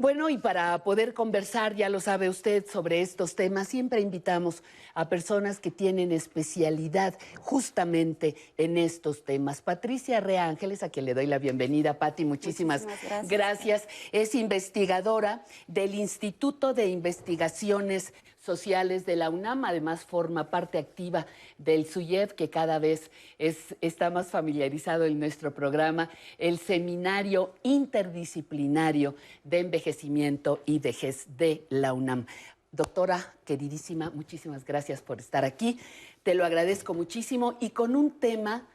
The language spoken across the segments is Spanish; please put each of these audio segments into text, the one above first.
Bueno, y para poder conversar, ya lo sabe usted, sobre estos temas, siempre invitamos a personas que tienen especialidad justamente en estos temas. Patricia Rea Ángeles, a quien le doy la bienvenida. Pati, muchísimas gracias. Es investigadora del Instituto de Investigaciones Sociales de la UNAM, además forma parte activa del SUYEP, que cada vez está más familiarizado en nuestro programa, el Seminario Interdisciplinario de Envejecimiento y Vejez de la UNAM. Doctora queridísima, muchísimas gracias por estar aquí. Te lo agradezco muchísimo y con un tema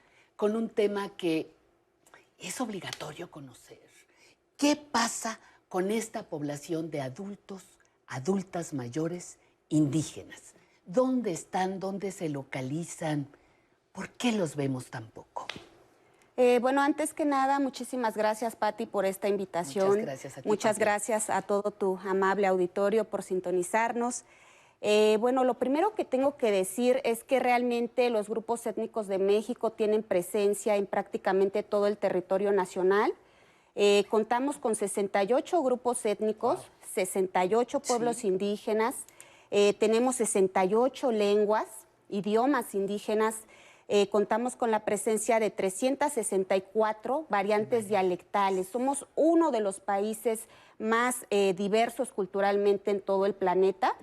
que es obligatorio conocer. ¿Qué pasa con esta población de adultos, adultas mayores indígenas? ¿Dónde están? ¿Dónde se localizan? ¿Por qué los vemos tan poco? Bueno, antes que nada, muchísimas gracias, Pati, por esta invitación. Muchas gracias a ti, Muchas Pati. gracias a todo tu amable auditorio por sintonizarnos. Bueno, lo primero que tengo que decir es que realmente los grupos étnicos de México tienen presencia en prácticamente todo el territorio nacional. Contamos con 68 grupos étnicos, 68 pueblos indígenas, tenemos 68 lenguas, idiomas indígenas. Contamos con la presencia de 364 variantes dialectales. Somos uno de los países más diversos culturalmente en todo el planeta.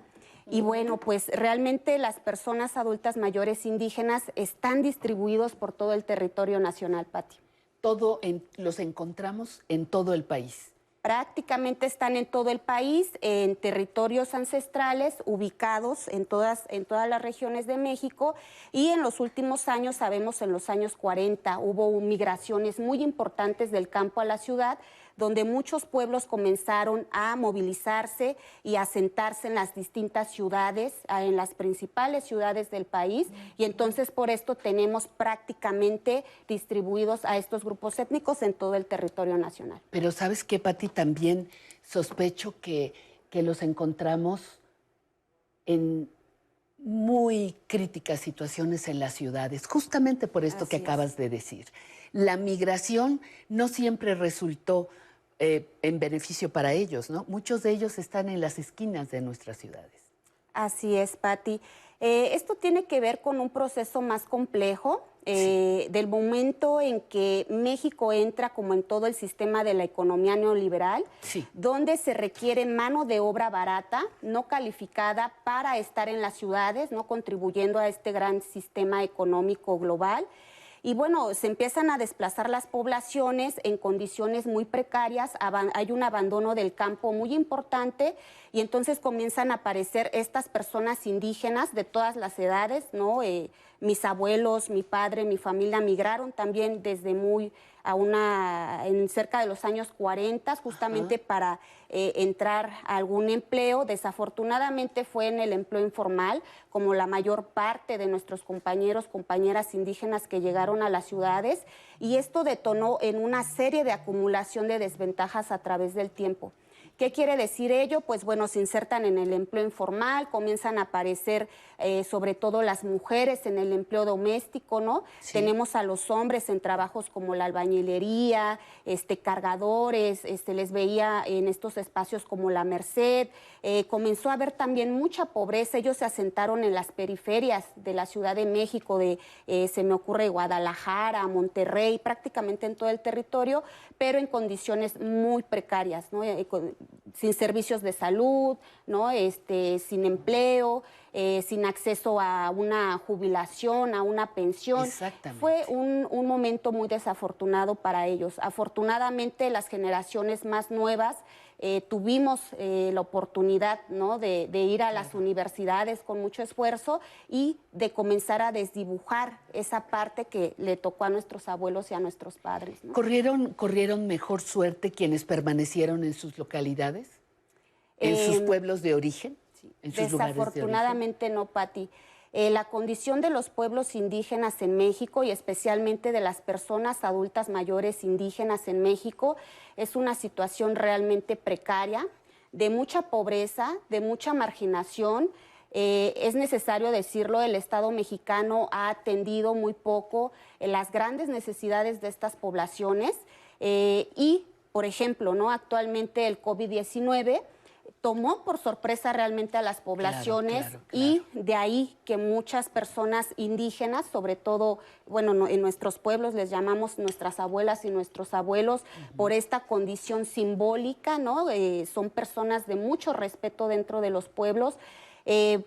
Y bueno, pues realmente las personas adultas mayores indígenas están distribuidos por todo el territorio nacional, Pati. Los encontramos en todo el país. Prácticamente están en todo el país, en territorios ancestrales, ubicados en todas las regiones de México, y en los últimos años, sabemos en los años 40, hubo migraciones muy importantes del campo a la ciudad, donde muchos pueblos comenzaron a movilizarse y a asentarse en las distintas ciudades, en las principales ciudades del país, y entonces por esto tenemos prácticamente distribuidos a estos grupos étnicos en todo el territorio nacional. Pero ¿sabes qué, Pati? También sospecho que los encontramos en muy críticas situaciones en las ciudades, justamente por esto que acabas de decir. La migración no siempre resultó en beneficio para ellos, ¿no? Muchos de ellos están en las esquinas de nuestras ciudades. Así es, Pati. Esto tiene que ver con un proceso más complejo, del momento en que México entra como en todo el sistema de la economía neoliberal, donde se requiere mano de obra barata, no calificada para estar en las ciudades, no contribuyendo a este gran sistema económico global. Y bueno, se empiezan a desplazar las poblaciones en condiciones muy precarias, hay un abandono del campo muy importante y entonces comienzan a aparecer estas personas indígenas de todas las edades, ¿no? Mis abuelos, mi padre, mi familia migraron también desde en cerca de los años 40, justamente para entrar a algún empleo. Desafortunadamente fue en el empleo informal, como la mayor parte de nuestros compañeros, compañeras indígenas que llegaron a las ciudades, y esto detonó en una serie de acumulación de desventajas a través del tiempo. ¿Qué quiere decir ello? Pues bueno, se insertan en el empleo informal, comienzan a aparecer sobre todo las mujeres en el empleo doméstico, ¿no? Tenemos a los hombres en trabajos como la albañilería, cargadores, les veía en estos espacios como la Merced. Comenzó a haber también mucha pobreza, ellos se asentaron en las periferias de la Ciudad de México, se me ocurre Guadalajara, Monterrey, prácticamente en todo el territorio, pero en condiciones muy precarias, ¿no? Sin servicios de salud, ¿no? Sin empleo, sin acceso a una jubilación, a una pensión. Fue un momento muy desafortunado para ellos. Afortunadamente, las generaciones más nuevas tuvimos la oportunidad, ¿no? de ir a las universidades con mucho esfuerzo y de comenzar a desdibujar esa parte que le tocó a nuestros abuelos y a nuestros padres, ¿no? ¿Corrieron mejor suerte quienes permanecieron en sus localidades? ¿En sus pueblos de origen? ¿En sus lugares de origen? Desafortunadamente no, Pati. La condición de los pueblos indígenas en México y especialmente de las personas adultas mayores indígenas en México es una situación realmente precaria, de mucha pobreza, de mucha marginación. Es necesario decirlo, el Estado mexicano ha atendido muy poco las grandes necesidades de estas poblaciones y Por ejemplo, ¿no? Actualmente el COVID-19 tomó por sorpresa realmente a las poblaciones y de ahí que muchas personas indígenas, sobre todo, bueno, en nuestros pueblos les llamamos nuestras abuelas y nuestros abuelos, por esta condición simbólica, ¿no? Son personas de mucho respeto dentro de los pueblos.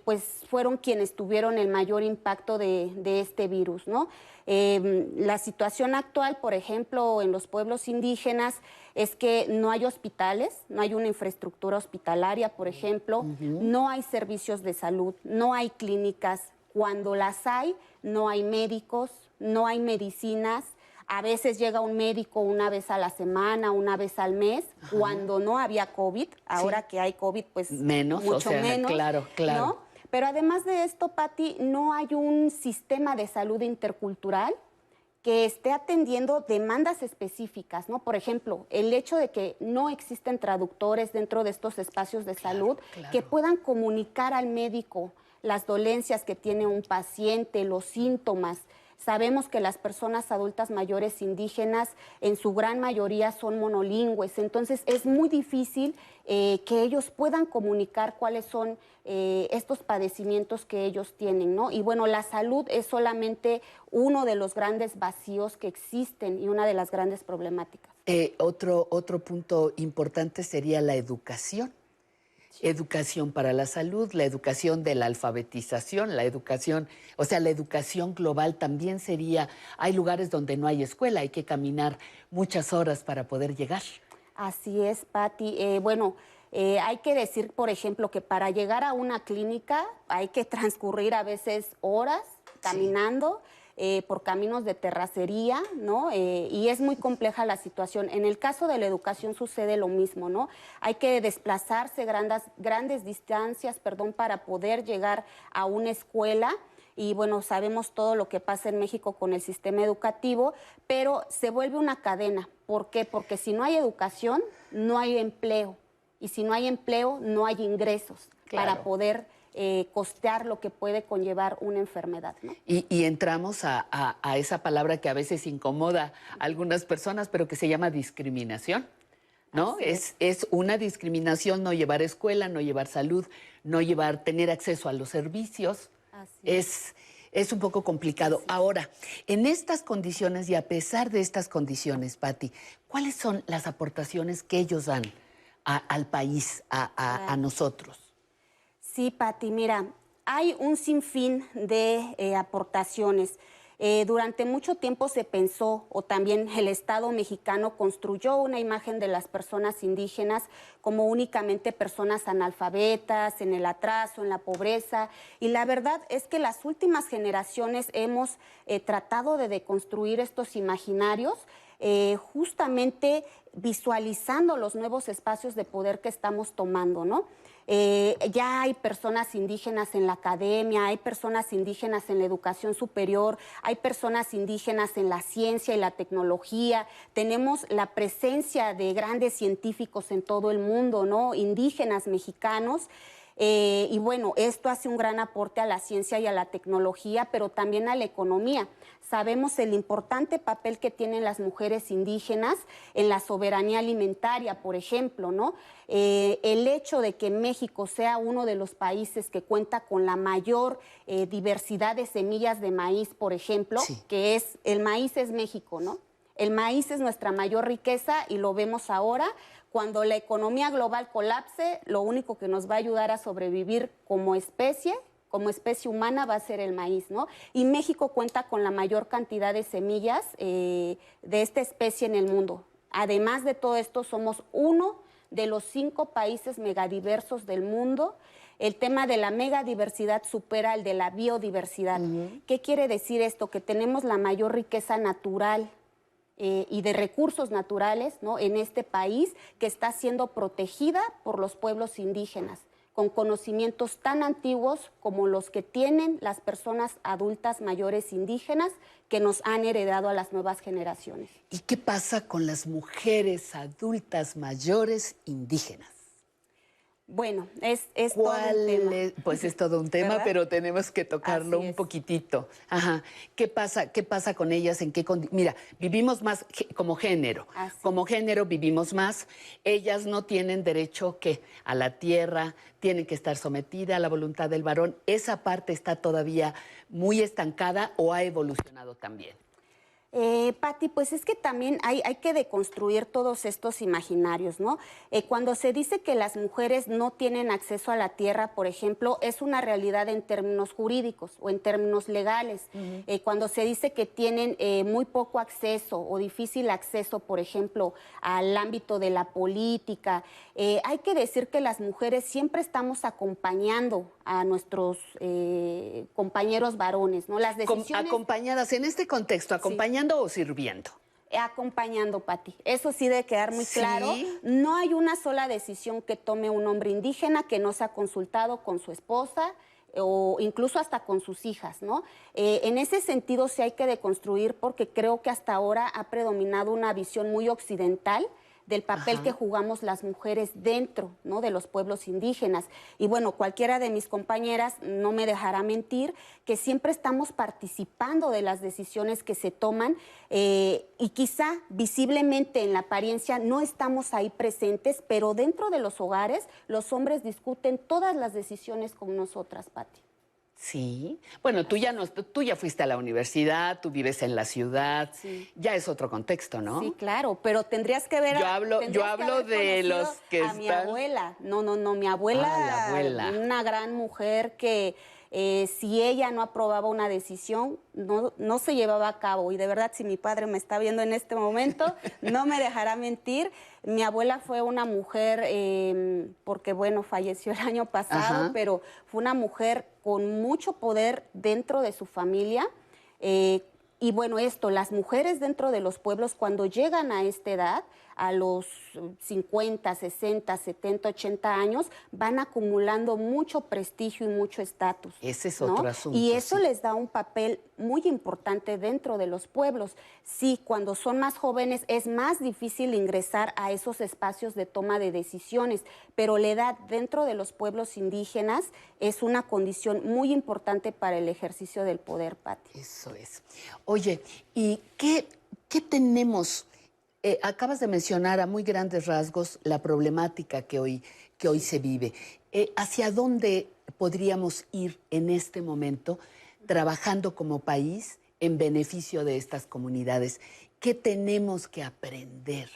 Pues fueron quienes tuvieron el mayor impacto de este virus, ¿no? La situación actual, por ejemplo, en los pueblos indígenas, es que no hay hospitales, no hay una infraestructura hospitalaria, por ejemplo, no hay servicios de salud, no hay clínicas. Cuando las hay, no hay médicos, no hay medicinas. A veces llega un médico una vez a la semana, una vez al mes, cuando no había COVID. Ahora que hay COVID, pues menos, mucho menos. Claro. ¿No? Pero además de esto, Pati, no hay un sistema de salud intercultural que esté atendiendo demandas específicas, ¿no? Por ejemplo, el hecho de que no existen traductores dentro de estos espacios de salud que puedan comunicar al médico las dolencias que tiene un paciente, los síntomas. Sabemos que las personas adultas mayores indígenas en su gran mayoría son monolingües, entonces es muy difícil que ellos puedan comunicar cuáles son estos padecimientos que ellos tienen, ¿no? Y bueno, la salud es solamente uno de los grandes vacíos que existen y una de las grandes problemáticas. Otro punto importante sería la educación. Educación para la salud, la educación de la alfabetización, la educación, o sea, la educación global también sería, hay lugares donde no hay escuela, hay que caminar muchas horas para poder llegar. Así es, Pati. Hay que decir, por ejemplo, que para llegar a una clínica hay que transcurrir a veces horas caminando. Por caminos de terracería, ¿no? Y es muy compleja la situación. En el caso de la educación sucede lo mismo, ¿no? Hay que desplazarse grandes distancias, para poder llegar a una escuela. Y bueno, sabemos todo lo que pasa en México con el sistema educativo, pero se vuelve una cadena. ¿Por qué? Porque si no hay educación, no hay empleo. Y si no hay empleo, no hay ingresos para poder costear lo que puede conllevar una enfermedad, ¿no? Y entramos a esa palabra que a veces incomoda a algunas personas, pero que se llama discriminación, ¿no? Es una discriminación no llevar escuela, no llevar salud, no tener acceso a los servicios. Es un poco complicado. Ahora, en estas condiciones y a pesar de estas condiciones, Pati, ¿cuáles son las aportaciones que ellos dan al país, a nosotros? Sí, Pati, mira, hay un sinfín de aportaciones. Durante mucho tiempo se pensó, o también el Estado mexicano construyó una imagen de las personas indígenas como únicamente personas analfabetas, en el atraso, en la pobreza. Y la verdad es que las últimas generaciones hemos tratado de deconstruir estos imaginarios, justamente visualizando los nuevos espacios de poder que estamos tomando, ¿no? Ya hay personas indígenas en la academia, hay personas indígenas en la educación superior, hay personas indígenas en la ciencia y la tecnología. Tenemos la presencia de grandes científicos en todo el mundo, ¿no? Indígenas mexicanos. Y bueno, esto hace un gran aporte a la ciencia y a la tecnología, pero también a la economía. Sabemos el importante papel que tienen las mujeres indígenas en la soberanía alimentaria, por ejemplo, ¿no? El hecho de que México sea uno de los países que cuenta con la mayor diversidad de semillas de maíz, por ejemplo, que es, el maíz es México, ¿no? El maíz es nuestra mayor riqueza y lo vemos ahora. Cuando la economía global colapse, lo único que nos va a ayudar a sobrevivir como especie humana va a ser el maíz, ¿no? Y México cuenta con la mayor cantidad de semillas de esta especie en el mundo. Además de todo esto, somos uno de los 5 países megadiversos del mundo. El tema de la megadiversidad supera el de la biodiversidad. ¿Qué quiere decir esto? Que tenemos la mayor riqueza natural y de recursos naturales, ¿no? En este país, que está siendo protegida por los pueblos indígenas, con conocimientos tan antiguos como los que tienen las personas adultas mayores indígenas que nos han heredado a las nuevas generaciones. ¿Y qué pasa con las mujeres adultas mayores indígenas? Bueno, es todo un tema. Pues es todo un tema, ¿Verdad? pero tenemos que tocarlo Así un es. poquitito. Ajá. ¿Qué pasa con ellas? Mira, vivimos más como género. Así Como es. género vivimos más. Ellas no tienen derecho a la tierra, tienen que estar sometidas a la voluntad del varón. ¿Esa parte está todavía muy estancada o ha evolucionado también? Pati, pues es que también hay que deconstruir todos estos imaginarios, ¿no? Cuando se dice que las mujeres no tienen acceso a la tierra, por ejemplo, es una realidad en términos jurídicos o en términos legales. Cuando se dice que tienen muy poco acceso o difícil acceso, por ejemplo, al ámbito de la política, hay que decir que las mujeres siempre estamos acompañando a nuestros compañeros varones, ¿no? Las decisiones... Acompañadas en este contexto, acompañando o sirviendo. Acompañando, Pati. Eso sí debe quedar muy claro. Sí. No hay una sola decisión que tome un hombre indígena que no se ha consultado con su esposa o incluso hasta con sus hijas, ¿no? En ese sentido sí hay que deconstruir porque creo que hasta ahora ha predominado una visión muy occidental del papel que jugamos las mujeres dentro, ¿no?, de los pueblos indígenas. Y bueno, cualquiera de mis compañeras no me dejará mentir que siempre estamos participando de las decisiones que se toman y quizá visiblemente en la apariencia no estamos ahí presentes, pero dentro de los hogares los hombres discuten todas las decisiones con nosotras, Pati. Sí. Bueno, tú ya fuiste a la universidad, tú vives en la ciudad, Sí. ya es otro contexto, ¿no? Sí, claro, pero tendrías que ver... Yo hablo de los que a mi están... abuela. No, mi abuela, la abuela. una gran mujer que si ella no aprobaba una decisión, no se llevaba a cabo. Y de verdad, si mi padre me está viendo en este momento, no me dejará mentir. Mi abuela fue una mujer, porque bueno, falleció el año pasado, pero fue una mujer con mucho poder dentro de su familia. Y bueno, las mujeres dentro de los pueblos cuando llegan a esta edad, a los 50, 60, 70, 80 años, van acumulando mucho prestigio y mucho estatus. Ese es ¿no? otro asunto. Y eso sí. les da un papel muy importante dentro de los pueblos. Sí, cuando son más jóvenes es más difícil ingresar a esos espacios de toma de decisiones, pero la edad dentro de los pueblos indígenas es una condición muy importante para el ejercicio del poder, Pati. Eso es. Oye, ¿y qué tenemos? Acabas de mencionar a muy grandes rasgos la problemática que hoy se vive. ¿Hacia dónde podríamos ir en este momento trabajando como país en beneficio de estas comunidades? ¿Qué tenemos que aprender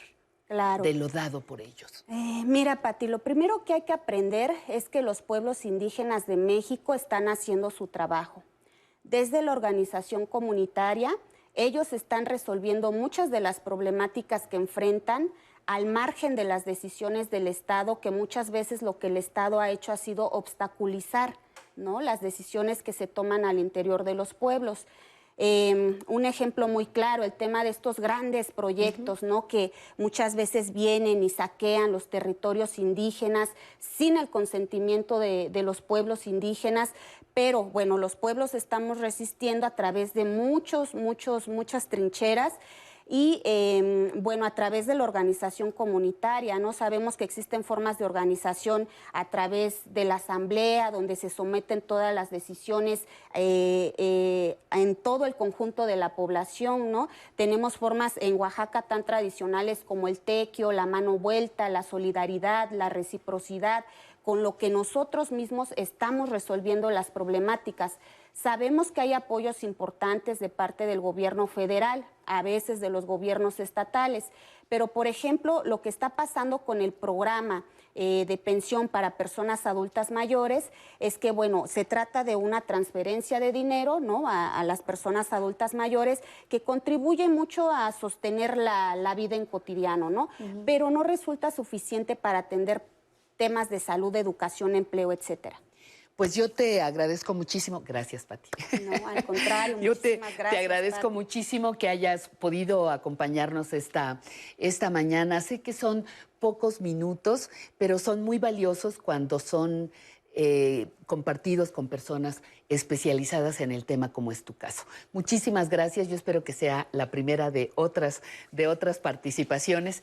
de lo dado por ellos? Mira, Pati, lo primero que hay que aprender es que los pueblos indígenas de México están haciendo su trabajo. Desde la organización comunitaria, ellos están resolviendo muchas de las problemáticas que enfrentan al margen de las decisiones del Estado, que muchas veces lo que el Estado ha hecho ha sido obstaculizar, ¿no?, las decisiones que se toman al interior de los pueblos. Un ejemplo muy claro, el tema de estos grandes proyectos, ¿no?, que muchas veces vienen y saquean los territorios indígenas sin el consentimiento de los pueblos indígenas, pero bueno, los pueblos estamos resistiendo a través de muchas trincheras. Y bueno, a través de la organización comunitaria, ¿no? Sabemos que existen formas de organización a través de la asamblea, donde se someten todas las decisiones en todo el conjunto de la población, ¿no? Tenemos formas en Oaxaca tan tradicionales como el tequio, la mano vuelta, la solidaridad, la reciprocidad, con lo que nosotros mismos estamos resolviendo las problemáticas. Sabemos que hay apoyos importantes de parte del gobierno federal, a veces de los gobiernos estatales, pero por ejemplo, lo que está pasando con el programa de pensión para personas adultas mayores es que, bueno, se trata de una transferencia de dinero, ¿no?, a las personas adultas mayores que contribuye mucho a sostener la vida en cotidiano, ¿no? Pero no resulta suficiente para atender temas de salud, educación, empleo, etcétera. Pues yo te agradezco muchísimo. Gracias, Pati. No, al contrario, yo muchísimas gracias, te agradezco Pati, muchísimo que hayas podido acompañarnos esta mañana. Sé que son pocos minutos, pero son muy valiosos cuando son compartidos con personas especializadas en el tema, como es tu caso. Muchísimas gracias. Yo espero que sea la primera de otras participaciones.